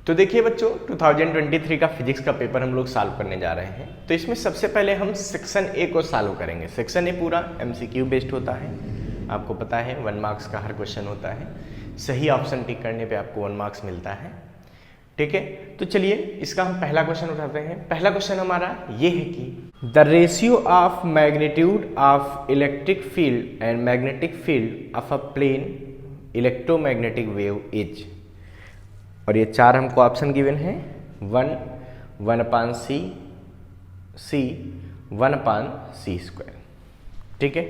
तो देखिए बच्चों 2023 का फिजिक्स का पेपर हम लोग सॉल्व करने जा रहे हैं। तो इसमें सबसे पहले हम सेक्शन ए को सॉल्व करेंगे। सेक्शन ए पूरा एमसीक्यू बेस्ड होता है, आपको पता है 1 मार्क्स का हर क्वेश्चन होता है। सही ऑप्शन टिक करने पे आपको 1 मार्क्स मिलता है, ठीक है। तो चलिए इसका हम पहला क्वेश्चन उठाते हैं। पहला क्वेश्चन हमारा ये है कि the ratio of magnitude of electric field and magnetic field of a plane electromagnetic wave is, और ये 4 हमको ऑप्शन गिवन है 1, 1/c, c, 1/c², ठीक है।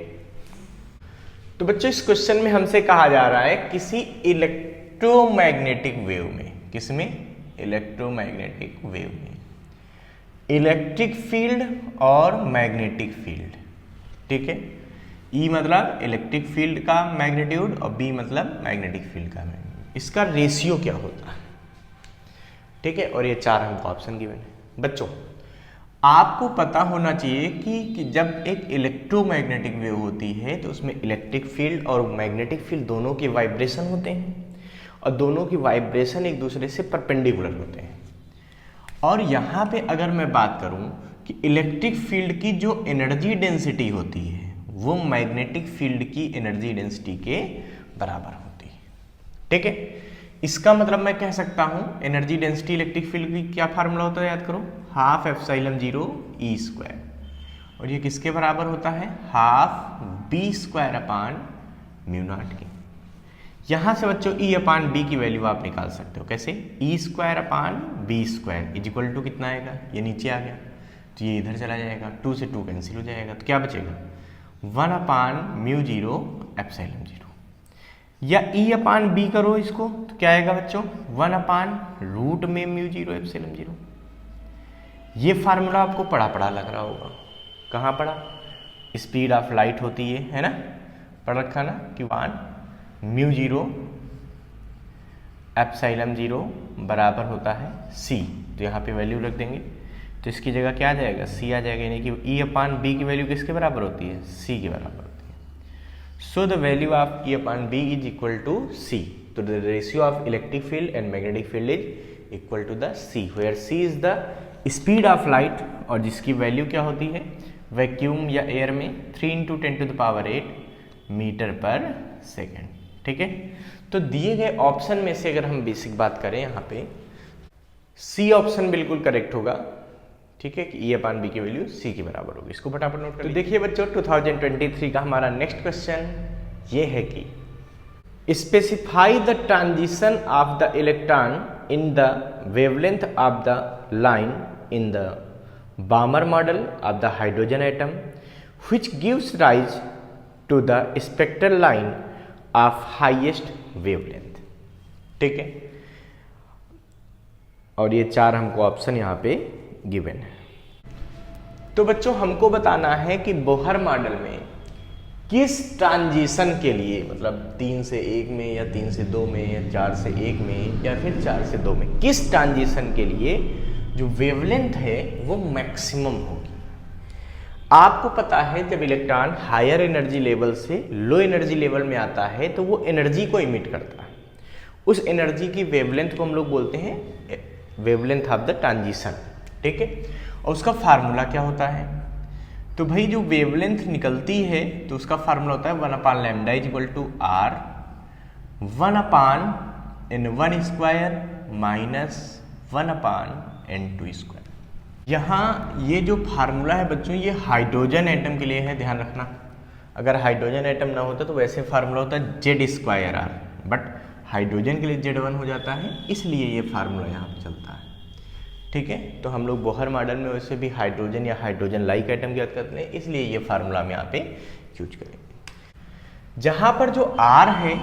तो बच्चों इस क्वेश्चन में हमसे कहा जा रहा है किसी इलेक्ट्रोमैग्नेटिक वेव में, किसमें? इलेक्ट्रोमैग्नेटिक वेव में इलेक्ट्रिक फील्ड और मैग्नेटिक फील्ड, ठीक है। E मतलब इलेक्ट्रिक फील्ड का मैग्नीट्यूड और B मतलब मैग्नेटिक फील्ड का मैग्नीट्यूड, इसका रेशियो क्या होता है, ठीक है। और ये 4 हमको ऑप्शन गिवन है। बच्चों आपको पता होना चाहिए कि जब एक इलेक्ट्रोमैग्नेटिक वेव होती है तो उसमें इलेक्ट्रिक फील्ड और मैग्नेटिक फील्ड दोनों के वाइब्रेशन होते हैं, और दोनों की वाइब्रेशन एक दूसरे से परपेंडिकुलर होते हैं। और यहाँ पे अगर मैं बात करूँ कि इलेक्ट्रिक फील्ड की जो एनर्जी डेंसिटी होती है वो मैग्नेटिक फील्ड की एनर्जी डेंसिटी के बराबर होती है, ठीक है। इसका मतलब मैं कह सकता हूं एनर्जी डेंसिटी इलेक्ट्रिक फील्ड की क्या फार्मूला होता है, याद करो, 12ε0 E², और ये किसके बराबर होता है, 12b²/μ0 की। यहां से बच्चों E/b की वैल्यू आप निकाल सकते हो, कैसे? E²/b² इक्वल टू कितना आएगा, ये नीचे आ गया तो ये इधर चला जाएगा, 2 से 2 कैंसिल हो जाएगा, तो क्या बचेगा 1/μ0ε0, या E/b करो इसको तो क्या आएगा बच्चों, 1/√μ0ε0। ये फार्मूला आपको पढ़ा लग रहा होगा, कहाँ पढ़ा? स्पीड ऑफ लाइट होती है ना, पढ़ रखा ना कि 1μ0ε0 बराबर होता है c, तो यहाँ पे वैल्यू रख देंगे तो इसकी जगह क्या आ जाएगा, c आ जाएगा, यानी कि E/b की वैल्यू किसके बराबर होती है, c के बराबर होती है। So the value of E/b is equal to c. So the ratio of electric field and magnetic field is equal to the c, where c is the speed of light, और जिसकी value क्या होती है vacuum या air में 3 × 10⁸ मीटर/सेकेंड, ठीक है। तो दिए गए ऑप्शन में से अगर हम बेसिक बात करें यहाँ पे सी ऑप्शन बिल्कुल करेक्ट होगा, ठीक है, कि E/b की वैल्यू c के बराबर होगी। इसको फटाफट नोट कर। तो देखिए बच्चों 2023 का हमारा नेक्स्ट क्वेश्चन ये है कि specify the transition of the electron in the wavelength of the line in the Balmer model of the hydrogen atom which gives rise to the spectral line of highest wavelength, ठीक है। और ये 4 हमको option यहाँ पे given है। तो बच्चों हमको बताना है कि बोहर मॉडल में किस ट्रांजिशन के लिए, मतलब 3 से 1 में या 3 से 2 में या 4 से 1 में या फिर 4 से 2 में, किस ट्रांजिशन के लिए जो वेवलेंथ है वो मैक्सिमम होगी। आपको पता है जब इलेक्ट्रॉन हायर एनर्जी लेवल से लो एनर्जी लेवल में आता है तो वो एनर्जी को इमिट करता है, उस एनर्जी की वेवलेंथ को हम लोग बोलते हैं वेवलेंथ ऑफ द ट्रांजिशन, ठीक है। और उसका फार्मूला क्या होता है, तो भाई जो वेवलेंथ निकलती है तो उसका फार्मूला होता है 1/λ = R 1/n² - 1/n2²। यहाँ ये जो फार्मूला है बच्चों ये हाइड्रोजन एटम के लिए है, ध्यान रखना। अगर हाइड्रोजन एटम ना होता तो वैसे फार्मूला होता है Z²R, बट हाइड्रोजन के लिए Z1 हो जाता है, इसलिए ये फार्मूला यहाँ पे चलता है, ठीक है। तो हम लोग बोहर मॉडल में वैसे भी हाइड्रोजन या हाइड्रोजन लाइक आइटम की बात करते हैं, इसलिए ये फार्मूला हम यहाँ पे यूज करेंगे। जहाँ पर जो R है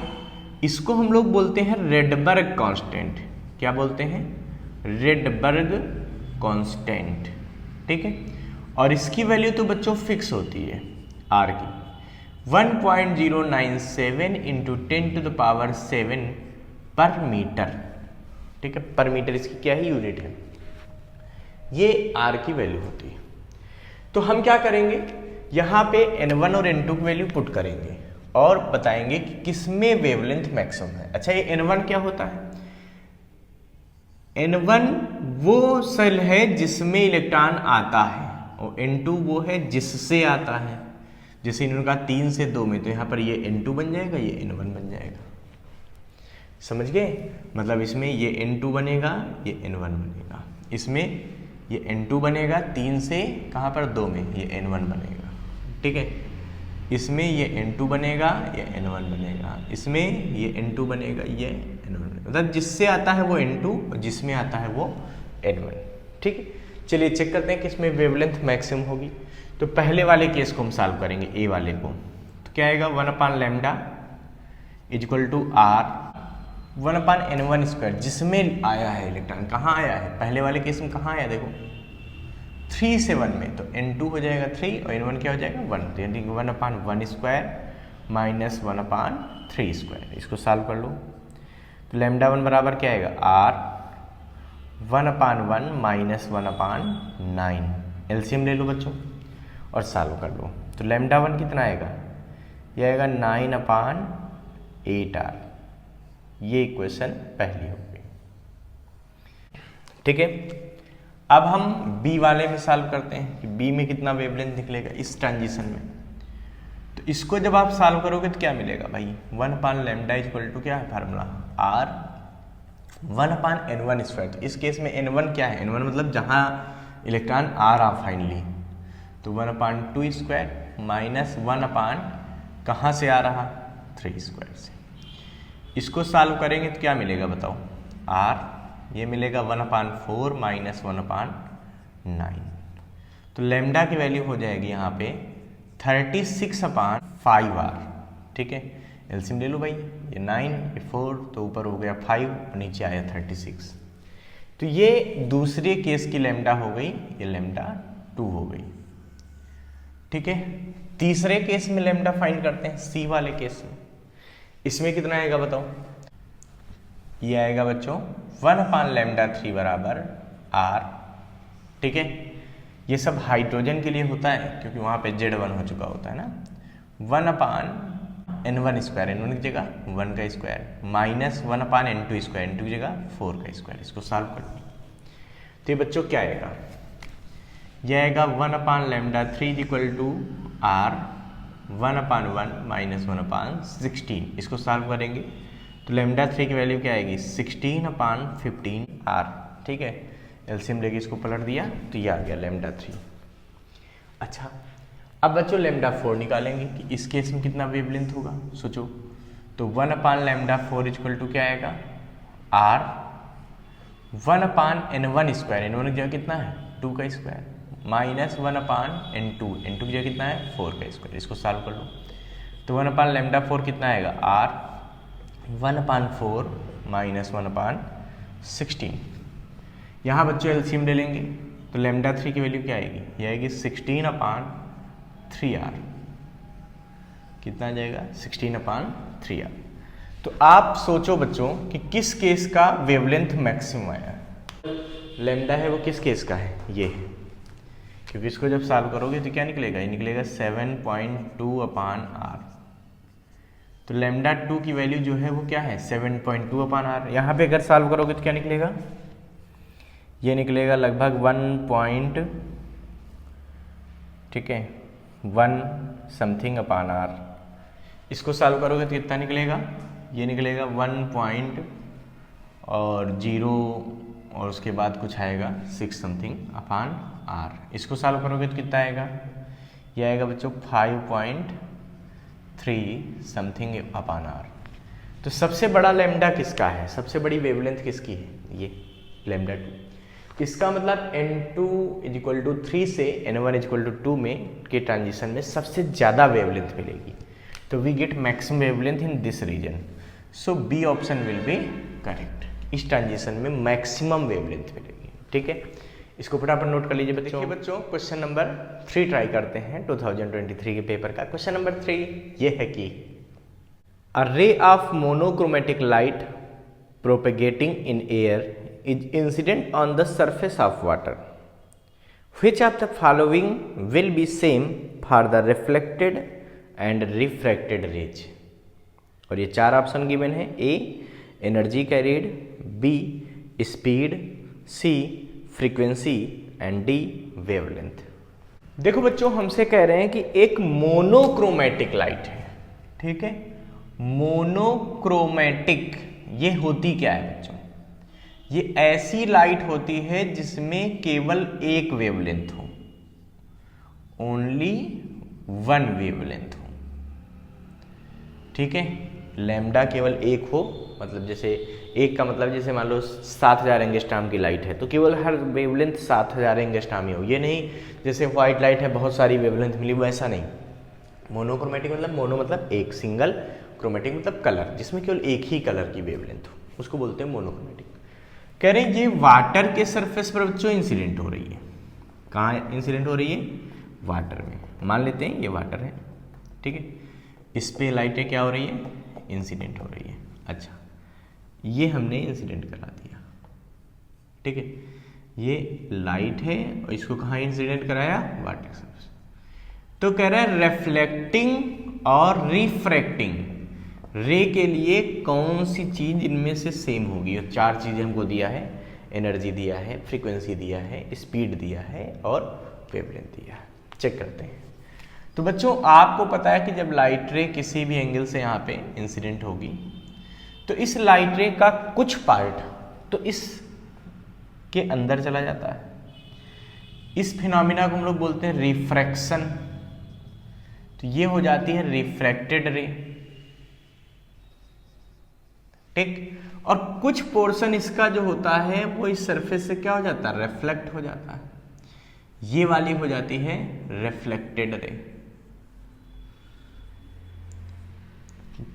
इसको हम लोग बोलते हैं रेडबर्ग कांस्टेंट। क्या बोलते हैं? रेडबर्ग कांस्टेंट, ठीक है। और इसकी वैल्यू तो बच्चों फिक्स होती है R की 1.097 × 10⁷ पर मीटर, ठीक है। पर मीटर इसकी क्या है, यूनिट है, ये R की वैल्यू होती है। तो हम क्या करेंगे, यहाँ पे N1 और N2 की वैल्यू पुट करेंगे और बताएंगे कि किसमें वेवलेंथ मैक्सिमम है। अच्छा ये N1 क्या होता है, N1 वो सेल है जिसमें इलेक्ट्रॉन आता है और N2 वो है जिससे आता है। जैसे इन्होंने कहा 3 से 2 में, तो यहाँ पर ये N2 बन जाएगा, ये N1 बन जाएगा। समझ गए? मतलब इसमें ये N2 बनेगा, ये N1 बनेगा। इसमें ये N2 बनेगा 3 से कहाँ पर 2 में, ये N1 बनेगा। ठीक है, इसमें ये N2 बनेगा, ये N1 बनेगा। इसमें ये N2 बनेगा, ये N1 बनेगा। मतलब जिससे आता है वो N2 और जिसमें आता है वो N1। ठीक है, चलिए चेक करते हैं कि इसमें वेवलेंथ मैक्सिमम होगी। तो पहले वाले केस को हम सॉल्व करेंगे, ए वाले को। तो क्या आएगा, 1/λ equal to R 1/N1 square, जिसमें आया है इलेक्ट्रॉन। कहाँ आया है? पहले वाले केस में कहाँ आया? देखो 3 से 1 में, तो N2 हो जाएगा 3 और N1 क्या हो जाएगा 1, यानी 1/1 स्क्वायर माइनस 1/3 स्क्वायर। इसको सॉल्व कर लो तो λ1 बराबर क्या आएगा, R 1/1 माइनस 1/9। एलसीएम ले लो बच्चों और सॉल्व कर लो। तो λ1 कितना आएगा, यह आएगा 9/8R। ये इक्वेशन पहली हो गई। ठीक है, अब हम बी वाले में सॉल्व करते हैं कि बी में कितना वेवलेंथ निकलेगा इस ट्रांजिशन में। तो इसको जब आप सॉल्व करोगे तो क्या मिलेगा भाई, 1/λ इक्वल टू क्या है फार्मूला, R 1/N1 स्क्वायर। तो इस केस में N1 क्या है, N1 मतलब जहाँ इलेक्ट्रॉन आ रहा फाइनली, तो 1/2 स्क्वायर माइनस 1/ कहाँ से आ रहा, 3 स्क्वायर से। इसको सॉल्व करेंगे तो क्या मिलेगा बताओ, R ये मिलेगा 1/4 माइनस 1/9। तो लैम्डा की वैल्यू हो जाएगी यहाँ पे 36/5R। ठीक है, एलसीएम ले लो भाई, ये 9 ये 4 तो ऊपर हो गया 5 और नीचे आया 36। तो ये दूसरे केस की लैम्डा हो गई, ये λ2 हो गई। ठीक है, तीसरे केस में लैम्डा फाइंड करते हैं, सी वाले केस में। इसमें कितना आएगा बताओ, ये आएगा बच्चों 1/λ3 बराबर R। ठीक है, ये सब हाइड्रोजन के लिए होता है क्योंकि वहाँ पे Z1 हो चुका होता है ना। 1/N1 स्क्वायर, N1 की जगह 1 का square minus 1/N2 square, N2 की जगह 4 का स्क्वायर। इसको सॉल्व कर लो तो ये बच्चों क्या आएगा, यह आएगा 1/λ3 इक्वल टू R 1/1 माइनस 1/16। इसको सॉल्व करेंगे तो λ3 की वैल्यू क्या आएगी, 16/15R। ठीक है, एलसीएम लेके इसको पलट दिया तो ये आ गया λ3। अच्छा, अब बच्चों λ4 निकालेंगे कि इस केस में कितना वेवलेंथ होगा, सोचो। तो 1/λ4 इक्वल टू क्या आएगा, R 1/N1 स्क्वायर, N1 की जगह कितना है 2 का स्क्वायर माइनस 1/N2, N2 की जगह कितना है 4 का स्क्वायर। इसको सॉल्व कर लो तो 1/λ4 कितना आएगा, R 1/4 माइनस 1/16। यहाँ बच्चों एलसीएम ले लेंगे तो λ3 की वैल्यू क्या आएगी, ये आएगी 16/3R। कितना आ जाएगा, 16/3R। तो आप सोचो बच्चों कि किस केस का वेवलेंथ मैक्सिमम आया। लैम्डा है वो किस केस का है, ये है, क्योंकि इसको जब सॉल्व करोगे तो क्या निकलेगा, ये निकलेगा 7.2/R। तो λ2 की वैल्यू जो है वो क्या है 7.2/R। यहाँ पे अगर सॉल्व करोगे तो क्या निकलेगा, ये निकलेगा लगभग 1 ठीक है 1 समथिंग/R। इसको सॉल्व करोगे तो कितना निकलेगा, ये निकलेगा 1 और 0 और उसके बाद कुछ आएगा 6 समथिंग/R। इसको सॉल्व करोगे तो कितना आएगा, ये आएगा बच्चों 5.3 समथिंग/R। तो सबसे बड़ा लैम्डा किसका है, सबसे बड़ी वेवलेंथ किसकी है, ये λ2। इसका मतलब N2 इक्वल टू 3 से N1 इक्वल टू 2 में के ट्रांजिशन में सबसे ज़्यादा वेवलेंथ मिलेगी। तो we get maximum wavelength in this region, so B option will be correct. इस ट्रांजिशन में मैक्सिमम वेवलेंथ मिलेगी। ठीक है, इसको फटाफट नोट कर लीजिए बच्चों। बच्चों क्वेश्चन नंबर 3 ट्राई करते हैं 2023 के पेपर का। क्वेश्चन नंबर 3 ये है कि a ray of monochromatic light propagating in air is incident on the surface of water. Which of the following will be same for the reflected and refracted rays? और ये 4 option given है, A energy carried, B speed, C frequency and D wavelength. देखो बच्चों, हमसे कह रहे हैं कि एक मोनोक्रोमैटिक लाइट है, ठीक है। मोनोक्रोमैटिक ये होती क्या है बच्चों? ये ऐसी लाइट होती है जिसमें केवल एक वेवलेंथ हो, ओनली वन वेवलेंथ हो, ठीक है। लैम्डा केवल एक हो, मतलब जैसे एक का मतलब जैसे मान लो 7000 एंगस्ट्रॉम की लाइट है तो केवल हर वेवलेंथ 7000 एंगस्ट्रॉम ही हो। ये नहीं जैसे व्हाइट लाइट है बहुत सारी वेवलेंथ मिली, वैसा नहीं। मोनोक्रोमैटिक मतलब मोनो मतलब एक, सिंगल, क्रोमैटिक मतलब कलर, जिसमें केवल एक ही कलर की वेवलेंथ हो, उसको बोलते हैं मोनोक्रोमैटिक। कह रहे हैं ये वाटर के सरफेस पर बच्चों इंसिडेंट हो रही है। कहाँ इंसिडेंट हो रही है? वाटर में। मान लेते हैं ये वाटर है, ठीक है। इस पे लाइटें क्या हो रही है? इंसिडेंट हो रही है। अच्छा, ये हमने इंसिडेंट करा दिया, ठीक है। ये लाइट है और इसको कहाँ इंसिडेंट कराया? वाटर के सरफेस। तो कह रहा है रिफ्लेक्टिंग और रिफ्रैक्टिंग रे के लिए कौन सी चीज इनमें से सेम होगी? और चार चीजें हमको दिया है, एनर्जी दिया है, फ्रीक्वेंसी दिया है, स्पीड दिया है और वेवलेंथ दिया है। चेक करते हैं। तो बच्चों आपको पता है कि जब लाइट रे किसी भी एंगल से यहाँ पे इंसिडेंट होगी तो इस लाइट रे का कुछ पार्ट तो इस के अंदर चला जाता है। इस फिनोमिना को हम लोग बोलते हैं रिफ्रैक्शन। तो ये हो जाती है रिफ्रैक्टेड रे, ठीक। और कुछ पोर्शन इसका जो होता है वो इस सरफेस से क्या हो जाता है? रिफ्लेक्ट हो जाता है। ये वाली हो जाती है रिफ्लेक्टेड रे,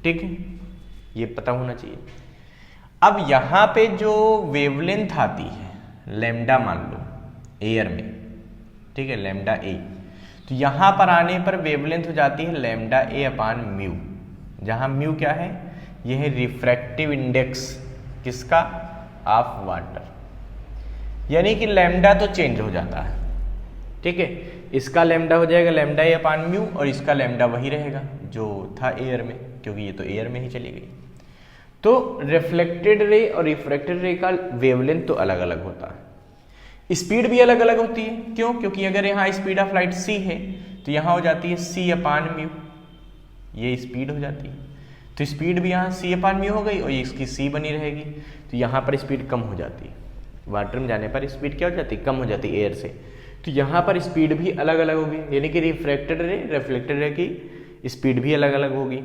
ठीक है। ये पता होना चाहिए। अब यहां पे जो वेवलेंथ आती है लैम्डा, मान लो एयर में, ठीक है, लैम्डा ए। तो यहां पर आने पर वेवलेंथ हो जाती है लैम्डा ए अपान म्यू, जहां म्यू क्या है? यह है रिफ्रैक्टिव इंडेक्स किसका? Of water. यानी कि लैम्डा तो चेंज हो जाता है, ठीक है। इसका लैम्डा हो जाएगा लैम्डा ए अपान म्यू और इसका लैम्डा वही रहेगा जो था एयर में, क्योंकि ये तो एयर में ही चली गई। तो रिफ्लेक्टेड रे और रिफ्रैक्टेड रे का वेवलेंथ तो अलग अलग होता है, स्पीड भी अलग अलग होती है। क्यों? क्योंकि अगर यहाँ स्पीड ऑफ लाइट c है तो यहाँ हो जाती है c अपान म्यू, ये स्पीड हो जाती है। तो स्पीड भी यहाँ c अपान म्यू हो गई और इसकी c बनी रहेगी। तो यहाँ पर स्पीड कम हो जाती है, वाटर में जाने पर स्पीड क्या हो जाती है? कम हो जाती है एयर से। तो यहाँ पर स्पीड भी अलग अलग होगी, यानी कि रिफ्रैक्टेड रे रिफ्लेक्टेड रे की स्पीड भी अलग अलग होगी,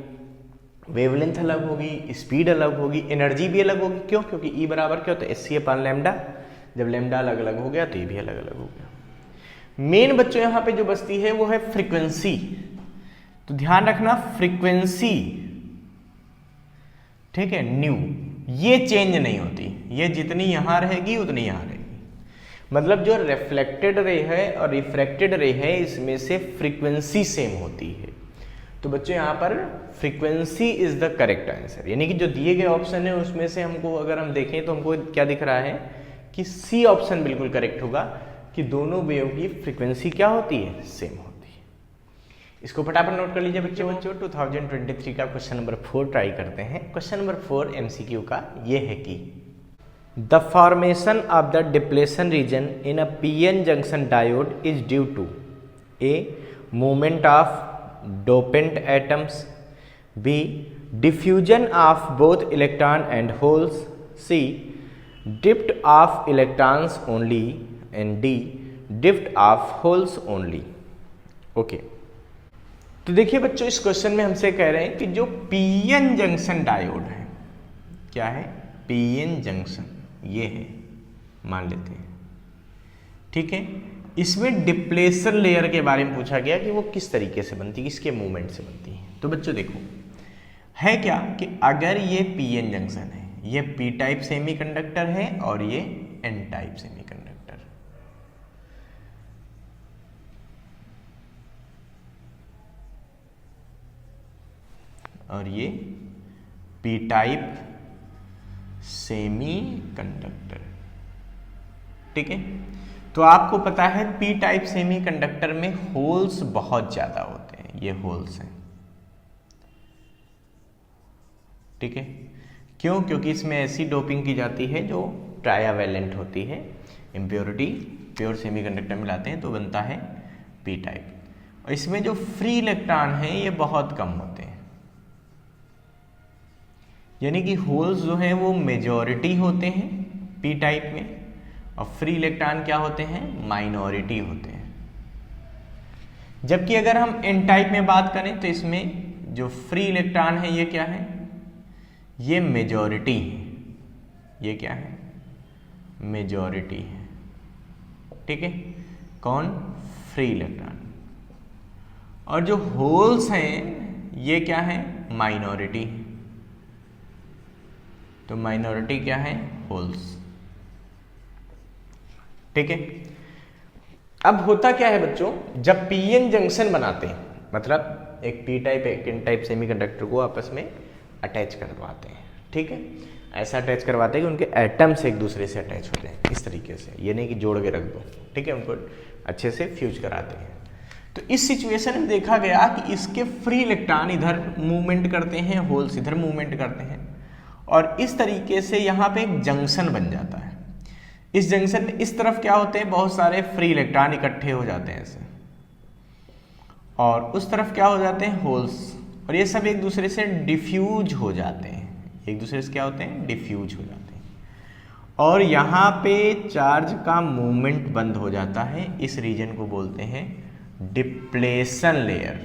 वेवलेंथ अलग होगी, स्पीड अलग होगी, एनर्जी भी अलग होगी। क्यों? क्योंकि E बराबर क्या होता है? SC अपान लैम्डा। जब लैम्डा अलग अलग हो गया तो ये भी अलग अलग हो गया। मेन बच्चों यहाँ पे जो बचती है वो है फ्रीक्वेंसी। तो ध्यान रखना फ्रीक्वेंसी, ठीक है, न्यू, ये चेंज नहीं होती, ये जितनी यहां रहेगी उतनी यहां रहेगी। मतलब जो रिफ्लेक्टेड रे है और रिफ्रैक्टेड रे है इसमें से फ्रीक्वेंसी सेम होती है। तो बच्चों यहाँ पर frequency is the correct answer, यानी कि जो दिए गए ऑप्शन है उसमें से हमको अगर हम देखें तो हमको क्या दिख रहा है कि सी ऑप्शन बिल्कुल करेक्ट होगा कि दोनों वेव की फ्रीक्वेंसी क्या होती है? सेम होती है। इसको फटाफट नोट कर लीजिए बच्चों। 2023 का क्वेश्चन नंबर 4 ट्राई करते हैं। क्वेश्चन नंबर 4 MCQ का ये है कि the formation of the depletion region in a PN junction diode is due to a movement of dopant atoms, B diffusion of both electron and holes, C drift of electrons only, and D drift of holes only। Okay, तो देखिए बच्चों इस question में हमसे कह रहे हैं कि जो PN जंक्शन डायोड है, क्या है? PN जंक्शन ये है, मान लेते हैं, ठीक है। इसमें डिप्लेशन लेयर के बारे में पूछा गया कि वो किस तरीके से बनती है, किसके मूवमेंट से बनती है। तो बच्चों देखो है क्या कि अगर ये PN जंक्शन है, ये P टाइप सेमीकंडक्टर है और ये N टाइप सेमीकंडक्टर, और ये P टाइप सेमीकंडक्टर, ठीक है। तो आपको पता है P टाइप सेमीकंडक्टर में होल्स बहुत ज्यादा होते हैं, ये होल्स हैं, ठीक है। क्यों? क्योंकि इसमें ऐसी डोपिंग की जाती है जो ट्रायावैलेंट होती है, इम्प्योरिटी प्योर सेमीकंडक्टर मिलाते हैं तो बनता है पी टाइप। और इसमें जो फ्री इलेक्ट्रॉन है ये बहुत कम होते हैं, यानी कि होल्स जो हैं वो मेजॉरिटी होते हैं पी टाइप में, और फ्री इलेक्ट्रॉन क्या होते हैं, माइनॉरिटी होते हैं। जबकि अगर हम एन टाइप में बात करें तो इसमें जो फ्री इलेक्ट्रॉन है ये क्या है, ये मेजॉरिटी है, ये क्या है, मेजॉरिटी है, ठीक है, कौन, फ्री इलेक्ट्रॉन। और जो होल्स हैं ये क्या है, माइनॉरिटी, तो माइनॉरिटी क्या है, होल्स, ठीक है। अब होता क्या है बच्चों, जब पीएन जंक्शन बनाते हैं, मतलब एक पी टाइप एक एन टाइप सेमीकंडक्टर को आपस में अटैच करवाते हैं, ठीक है, ऐसा अटैच करवाते हैं कि उनके एटम्स एक दूसरे से अटैच हो जाए इस तरीके से, ये नहीं कि जोड़ के रख दो, ठीक है, उनको अच्छे से फ्यूज कराते हैं। तो इस सिचुएशन में देखा गया कि इसके फ्री इलेक्ट्रॉन इधर मूवमेंट करते हैं, होल्स इधर मूवमेंट करते हैं, और इस तरीके से यहाँ पे एक जंक्शन बन जाता है। इस जंक्शन में इस तरफ क्या होते हैं, बहुत सारे फ्री इलेक्ट्रॉन इकट्ठे हो जाते हैं ऐसे, और उस तरफ क्या हो जाते हैं, होल्स, और ये सब एक दूसरे से डिफ्यूज हो जाते हैं, एक दूसरे से क्या होते हैं, डिफ्यूज हो जाते हैं, और यहाँ पे चार्ज का मूवमेंट बंद हो जाता है। इस रीजन को बोलते हैं डिप्लेशन लेयर,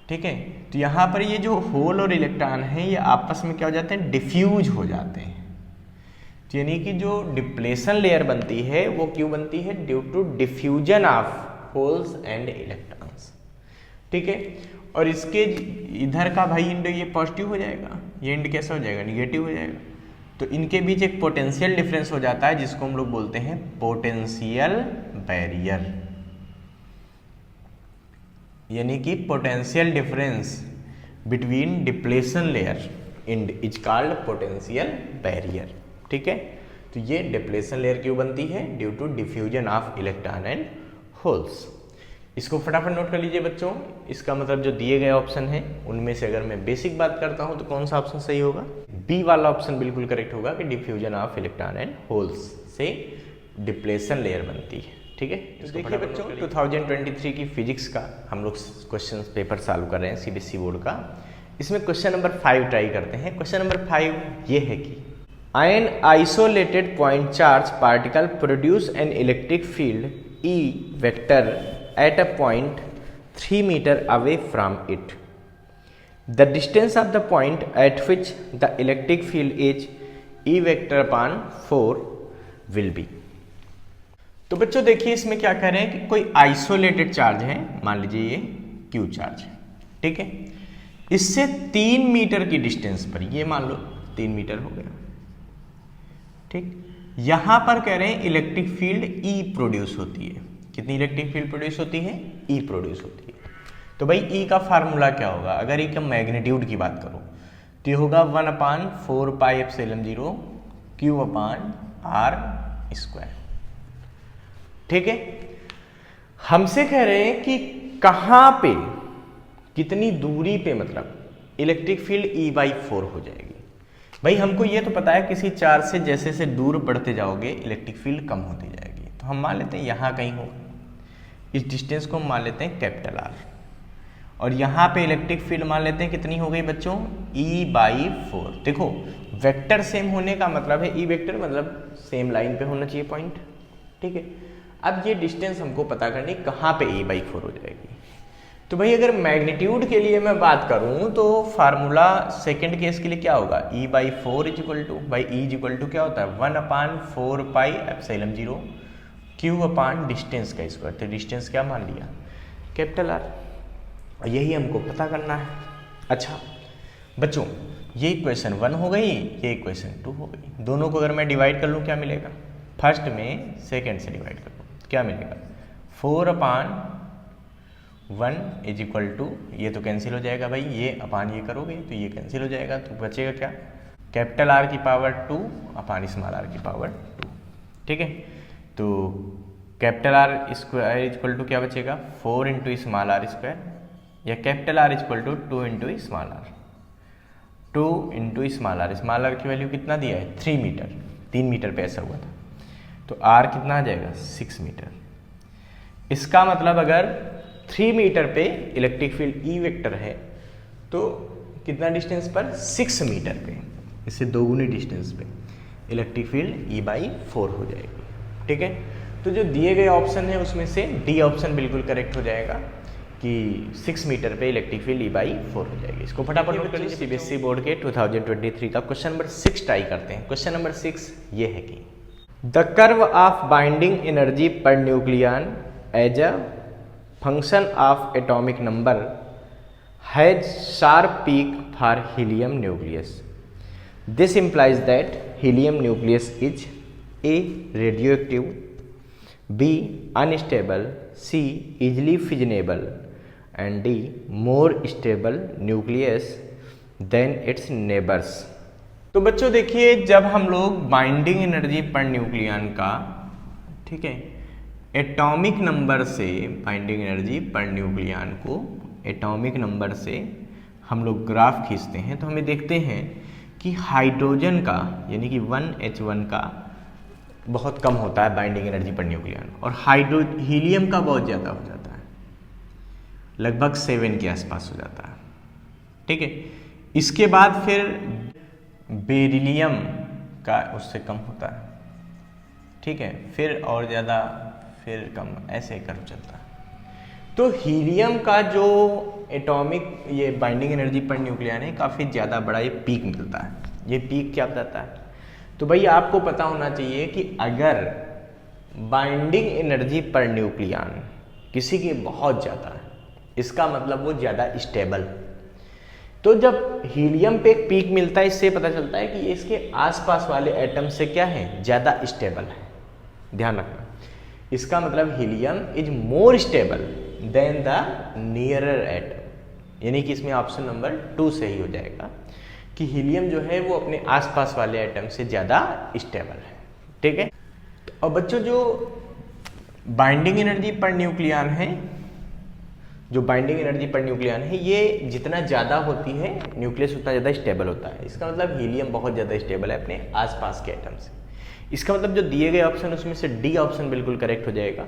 ठीक है। तो यहाँ पर ये जो होल और इलेक्ट्रॉन है ये आपस में क्या हो जाते हैं, डिफ्यूज हो जाते हैं। तो यानी कि जो डिप्लेशन लेयर बनती है वो क्यों बनती है, due to diffusion of holes and electrons, ठीक है। और इसके इधर का भाई इंड ये पॉजिटिव हो जाएगा, ये इंड कैसा हो जाएगा, निगेटिव हो जाएगा। तो इनके बीच एक पोटेंशियल डिफरेंस हो जाता है जिसको हम लोग बोलते हैं पोटेंशियल बैरियर, यानी कि potential difference between depletion layer and is called potential barrier, ठीक है। तो ये डिप्लेशन लेयर क्यों बनती है, due to diffusion of electron and holes. इसको फटाफट नोट कर लीजिए बच्चों, इसका मतलब जो दिए गए ऑप्शन है उनमें से अगर मैं बेसिक बात करता हूं तो कौन सा ऑप्शन सही होगा, बी वाला ऑप्शन बिल्कुल करेक्ट होगा कि diffusion of electron and holes से डिप्लेशन लेयर बनती है, ठीक है। तो देखिए बच्चों 2023 की फिजिक्स का हम लोग क्वेश्चन पेपर सॉल्व कर रहे हैं सीबीएसई बोर्ड का। इसमें क्वेश्चन नंबर 5 ट्राई करते हैं। क्वेश्चन नंबर 5 ये है कि an isolated point charge particle produce an electric field E vector at a point 3 meter away from it. The distance of the point at which the electric field is E vector upon 4 will be. तो बच्चों देखिए इसमें क्या कह रहे हैं कि कोई आइसोलेटेड चार्ज है, मान लीजिए ये Q चार्ज है, ठीक है, इससे 3 मीटर की डिस्टेंस पर, ये मान लो 3 मीटर हो गया, ठीक। यहां पर कह रहे हैं इलेक्ट्रिक फील्ड E प्रोड्यूस होती है। कितनी इलेक्ट्रिक फील्ड प्रोड्यूस होती है, E प्रोड्यूस होती है। तो भाई E का फार्मूला क्या होगा, अगर E का मैग्नीट्यूड की बात करो तो ये होगा 1/4πε0 Q/r², ठीक है। हमसे कह रहे हैं कि कहां पे, कितनी दूरी पे, मतलब इलेक्ट्रिक फील्ड E/4 हो जाएगी। भाई हमको ये तो पता है किसी चार्ज से जैसे जैसे दूर बढ़ते जाओगे इलेक्ट्रिक फील्ड कम होती जाएगी, तो हम मान लेते हैं यहाँ कहीं होगा, इस डिस्टेंस को हम मान लेते हैं कैपिटल R, और यहाँ पे इलेक्ट्रिक फील्ड मान लेते हैं कितनी हो गई बच्चों, E/4। देखो वेक्टर सेम होने का मतलब है, E वेक्टर मतलब सेम लाइन पे होना चाहिए पॉइंट, ठीक है। अब ये डिस्टेंस हमको पता करनी कहाँ पे E/4 हो जाएगी। तो भाई अगर मैग्नीट्यूड के लिए मैं बात करूं तो फार्मूला सेकंड केस के लिए क्या होगा, E/4 इक्वल टू, भाई E इक्वल टू क्या होता है 1/4πε0 Q/ डिस्टेंस का स्क्वायर। तो डिस्टेंस क्या मान लिया, कैपिटल R, और यही हमको पता करना है। अच्छा बच्चों ये इक्वेशन 1 हो गई, ये इक्वेशन 2 हो गई। दोनों को अगर मैं डिवाइड कर लूँ क्या मिलेगा, फर्स्ट में सेकेंड से डिवाइड कर लूँ क्या मिलेगा, 4/1 इज इक्वल टू, ये तो कैंसिल हो जाएगा भाई, ये अपान ये करोगे तो ये कैंसिल हो जाएगा, तो बचेगा क्या, कैपिटल R की पावर 2 अपान स्मॉल r की पावर 2, ठीक है। तो capital R square equal to क्या बचेगा, 4 इंटू स्मॉल r स्क्वायर, या capital R equal to 2 into small r, 2 2 into small R की वैल्यू कितना दिया है 3 मीटर, 3 मीटर पे ऐसा हुआ था, तो आर कितना आ जाएगा 6 मीटर। इसका मतलब अगर 3 मीटर पे इलेक्ट्रिक फील्ड ई वेक्टर है तो कितना डिस्टेंस पर 6 मीटर पे, इससे दोगुनी डिस्टेंस पे इलेक्ट्रिक फील्ड ई बाई 4 हो जाएगी। ठीक है, तो जो दिए गए ऑप्शन है उसमें से डी ऑप्शन बिल्कुल करेक्ट हो जाएगा कि 6 मीटर पे इलेक्ट्रिक फील्ड ई बाई 4 हो जाएगी। इसको फटाफट नोट कर लीजिए। सीबीएसई बोर्ड के 2023 का क्वेश्चन नंबर 6 ट्राई करते हैं। क्वेश्चन नंबर 6 ये है कि the curve of binding energy per nucleon as a function of atomic number has sharp peak for helium nucleus. This implies that helium nucleus is A. radioactive, B. unstable, C. easily fissionable and D. more stable nucleus than its neighbors। तो बच्चों देखिए, जब हम लोग binding energy per nucleon का, ठीक है, atomic number से बाइंडिंग एनर्जी पर न्यूक्लियन को एटॉमिक नंबर से हम लोग ग्राफ खींचते हैं तो हमें देखते हैं कि हाइड्रोजन का यानी कि 1H1 का बहुत कम होता है बाइंडिंग एनर्जी पर न्यूक्लियन, और हीलियम का बहुत ज़्यादा हो जाता है, लगभग 7 के आसपास हो जाता है। ठीक है, इसके बाद फिर बेरिलियम का उससे कम होता है। ठीक है, फिर और ज़्यादा, फिर कम, ऐसे कर्व चलता है। तो हीलियम का जो एटॉमिक ये बाइंडिंग एनर्जी पर न्यूक्लियन है काफ़ी ज़्यादा बड़ा ये पीक मिलता है। ये पीक क्या बताता है? तो भाई आपको पता होना चाहिए कि अगर बाइंडिंग एनर्जी पर न्यूक्लियन किसी की बहुत ज़्यादा है, इसका मतलब वो ज़्यादा स्टेबल। तो जब हीलियम पे एक पीक मिलता है, इससे पता चलता है कि ये इसके आसपास वाले एटम से क्या है, ज़्यादा स्टेबल है। ध्यान रखना, इसका मतलब helium is more stable then the nearer atom, यानी कि इसमें ऑप्शन नंबर 2 सही हो जाएगा कि हीलियम जो है वो अपने आसपास वाले एटम से ज़्यादा स्टेबल है। ठीक है, और बच्चों जो बाइंडिंग एनर्जी पर न्यूक्लियन है, जो बाइंडिंग एनर्जी पर न्यूक्लियन है, ये जितना ज़्यादा होती है न्यूक्लियस उतना ज़्यादा स्टेबल होता है। इसका मतलब हीलियम बहुत ज़्यादा स्टेबल है अपने आसपास के एटम से। इसका मतलब जो दिए गए ऑप्शन उसमें से डी ऑप्शन बिल्कुल करेक्ट हो जाएगा,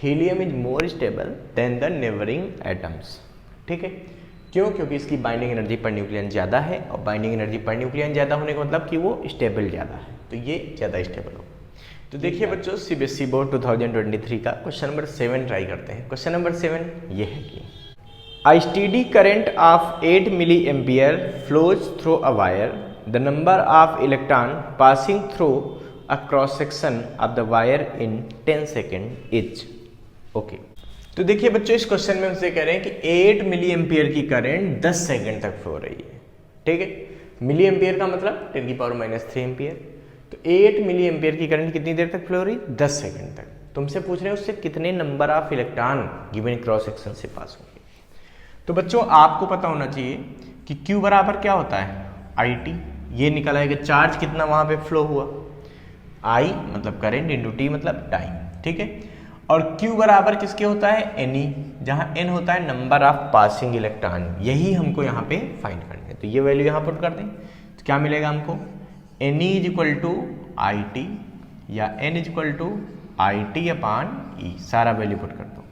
helium is more stable then the neighbouring atoms. ठीक है, क्यों? क्योंकि इसकी बाइंडिंग एनर्जी पर न्यूक्लियन ज़्यादा है, और बाइंडिंग एनर्जी पर न्यूक्लियन ज़्यादा होने का मतलब कि वो स्टेबल ज़्यादा है, तो ये ज़्यादा स्टेबल हो। तो देखिए बच्चों, सीबीएसई बोर्ड 2023 का क्वेश्चन नंबर 7 ट्राई करते हैं। क्वेश्चन नंबर 7 ये है कि A steady current of 8 milliampere flows through a wire. The number of electron passing through a cross section of the wire in 10 seconds is okay. तो देखिए बच्चों, इस क्वेश्चन में हमसे कह रहे हैं कि 8 मिली एम्पियर की करंट 10 सेकंड तक फ्लो हो रही है। ठीक है, मिली एम्पियर का मतलब 10⁻³ एम्पियर। तो 8 मिली एम्पियर की करंट कितनी देर तक फ्लो हो रही है? 10 सेकंड तक। तुमसे पूछ रहे हैं उससे कितने number of electron given cross section से पास होंगे। तो बच्चों आपको पता होना चाहिए कि Q बराबर क्या होता है, IT। ये निकल आएगा चार्ज कितना वहाँ पे फ्लो हुआ, I मतलब करंट इंटू T मतलब टाइम। ठीक है, और Q बराबर किसके होता है, Ne, जहाँ N होता है नंबर ऑफ पासिंग इलेक्ट्रॉन। यही हमको यहाँ पे फाइंड करना है। तो ये वैल्यू यहाँ पुट कर दें तो क्या मिलेगा हमको, Ne is equal to IT या N is equal to IT upon E, सारा वैल्यू पुट कर दो।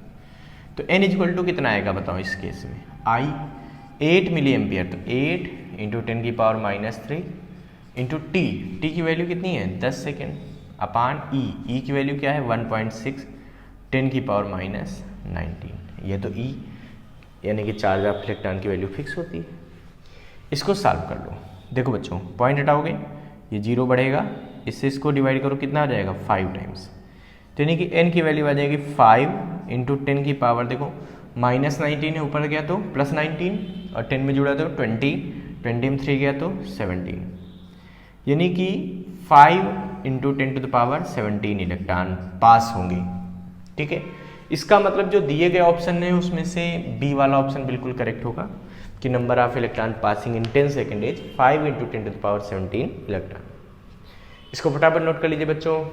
तो N इज इक्वल टू कितना आएगा बताओ इस केस में, I 8 मिली एम्पियर, तो 8 इंटू 10⁻³ इंटू T की वैल्यू कितनी है 10 सेकेंड, अपान E की वैल्यू क्या है 1.6 10⁻⁻19। ये तो E यानी कि चार्ज ऑफ इलेक्ट्रॉन की वैल्यू फिक्स होती है। इसको सॉल्व कर लो। देखो बच्चों, पॉइंट हटाओगे ये 0 बढ़ेगा, इससे इसको डिवाइड करो कितना आ जाएगा 5 टाइम्स, तो यानी कि N की वैल्यू आ जाएगी 5 इंटू 10 की पावर, देखो -19 है, ऊपर गया तो +19 और 10 में जुड़ा तो 20 में 3 गया तो 17, यानी कि 5 इंटू 10⁻17 इलेक्ट्रॉन पास होंगे। ठीक है, इसका मतलब जो दिए गए ऑप्शन है उसमें से बी वाला ऑप्शन बिल्कुल करेक्ट होगा कि number of electron passing in 10 second is 5 into 10⁻17 electron. इसको फटाफट नोट कर लीजिए बच्चों।